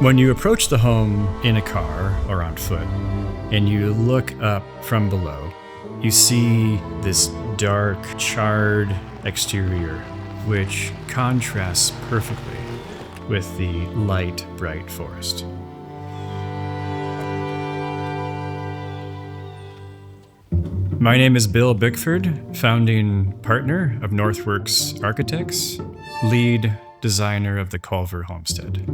When you approach the home in a car or on foot, and you look up from below, you see this dark, charred exterior, which contrasts perfectly with the light, bright forest. My name is Bill Bickford, founding partner of Northworks Architects, lead designer of the Culver Homestead.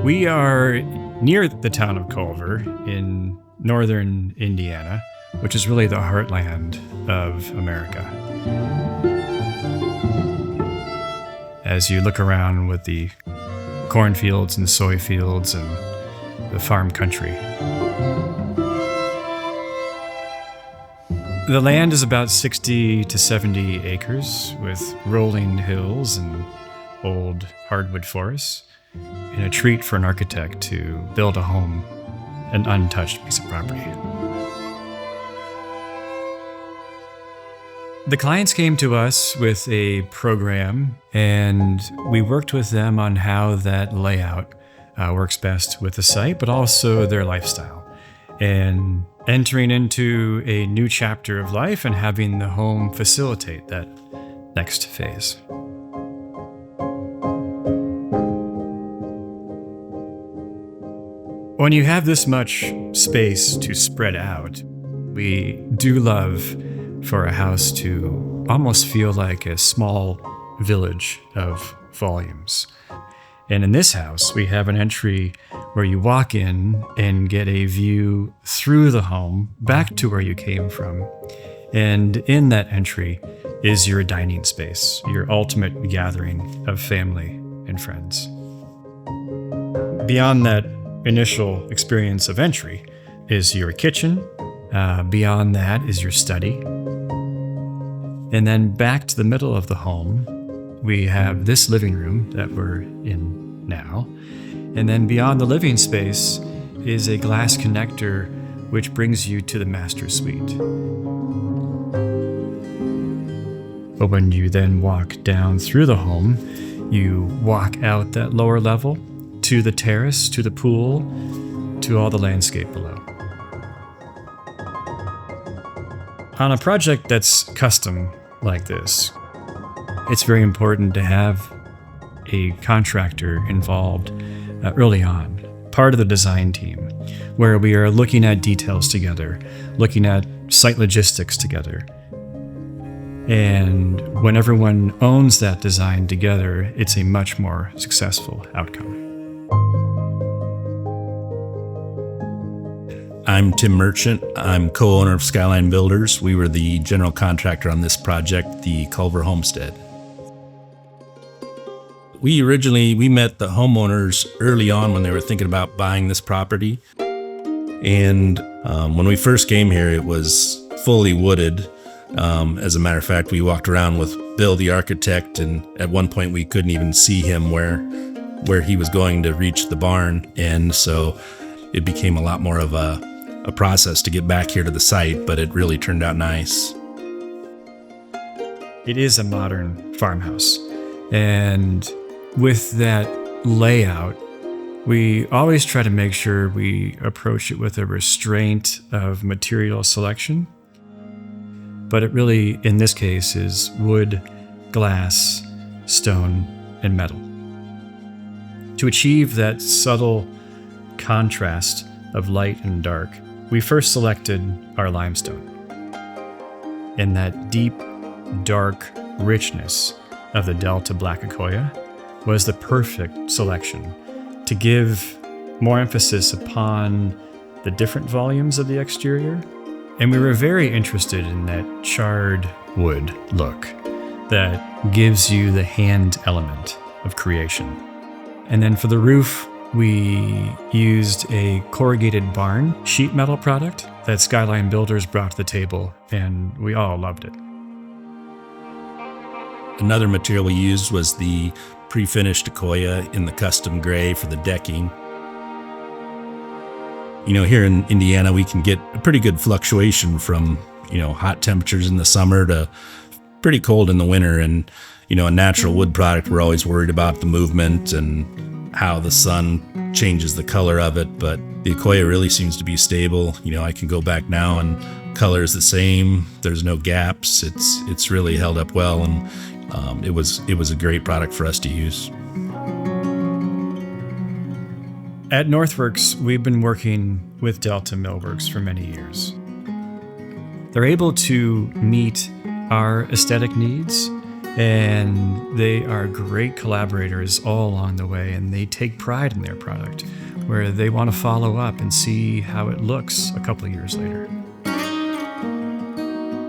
We are near the town of Culver in northern Indiana, which is really the heartland of America. As you look around with the cornfields and soy fields and the farm country. The land is about 60 to 70 acres with rolling hills and old hardwood forests, and a treat for an architect to build a home, an untouched piece of property. The clients came to us with a program, and we worked with them on how that layout works best with the site, but also their lifestyle, and entering into a new chapter of life and having the home facilitate that next phase. When you have this much space to spread out, we do love for a house to almost feel like a small village of volumes. And in this house, we have an entry where you walk in and get a view through the home back to where you came from. And in that entry is your dining space, your ultimate gathering of family and friends. Beyond that initial experience of entry is your kitchen. Beyond that is your study. And then back to the middle of the home, we have this living room that we're in now. And then beyond the living space is a glass connector which brings you to the master suite. But when you then walk down through the home, you walk out that lower level to the terrace, to the pool, to all the landscape below. On a project that's custom like this, it's very important to have a contractor involved early on, part of the design team, where we are looking at details together, looking at site logistics together. And when everyone owns that design together, it's a much more successful outcome. I'm Tim Merchant. I'm co-owner of Skyline Builders. We were the general contractor on this project, the Culver Homestead. We met the homeowners early on when they were thinking about buying this property. And when we first came here, it was fully wooded. As a matter of fact, we walked around with Bill, the architect, and at one point we couldn't even see him where he was going to reach the barn. And so it became a lot more of a process to get back here to the site, but it really turned out nice. It is a modern farmhouse. And with that layout, we always try to make sure we approach it with a restraint of material selection. But it really, in this case, is wood, glass, stone, and metal. To achieve that subtle contrast of light and dark, we first selected our limestone. And that deep, dark richness of the Delta Black Akoya was the perfect selection to give more emphasis upon the different volumes of the exterior. And we were very interested in that charred wood look that gives you the hand element of creation. And then for the roof, we used a corrugated barn sheet metal product that Skyline Builders brought to the table, and we all loved it. Another material we used was the pre-finished Akoya in the custom gray for the decking. Here in Indiana, we can get a pretty good fluctuation from, hot temperatures in the summer to pretty cold in the winter. And, a natural wood product, we're always worried about the movement and how the sun changes the color of it, but the Akoya really seems to be stable. I can go back now and color is the same. There's no gaps. It's really held up well, and it was a great product for us to use. At Northworks, we've been working with Delta Millworks for many years. They're able to meet our aesthetic needs, and they are great collaborators all along the way, and they take pride in their product, where they want to follow up and see how it looks a couple of years later.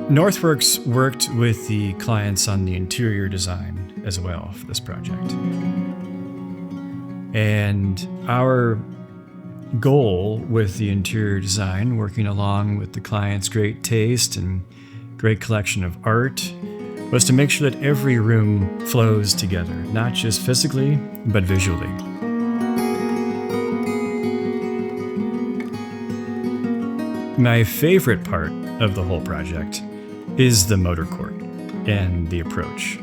Northworks worked with the clients on the interior design as well for this project. And our goal with the interior design, working along with the client's great taste and great collection of art, was to make sure that every room flows together, not just physically, but visually. My favorite part of the whole project is the motor court and the approach.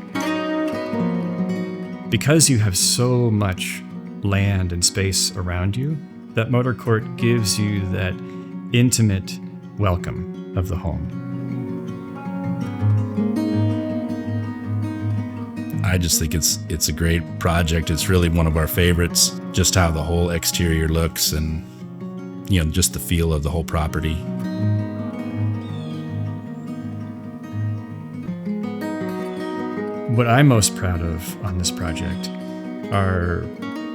Because you have so much land and space around you, that motor court gives you that intimate welcome of the home. I just think it's a great project. It's really one of our favorites, just how the whole exterior looks and just the feel of the whole property. What I'm most proud of on this project are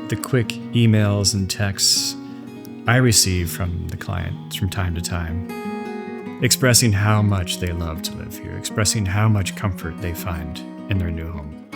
the quick emails and texts I receive from the clients from time to time, expressing how much they love to live here, expressing how much comfort they find in their new home.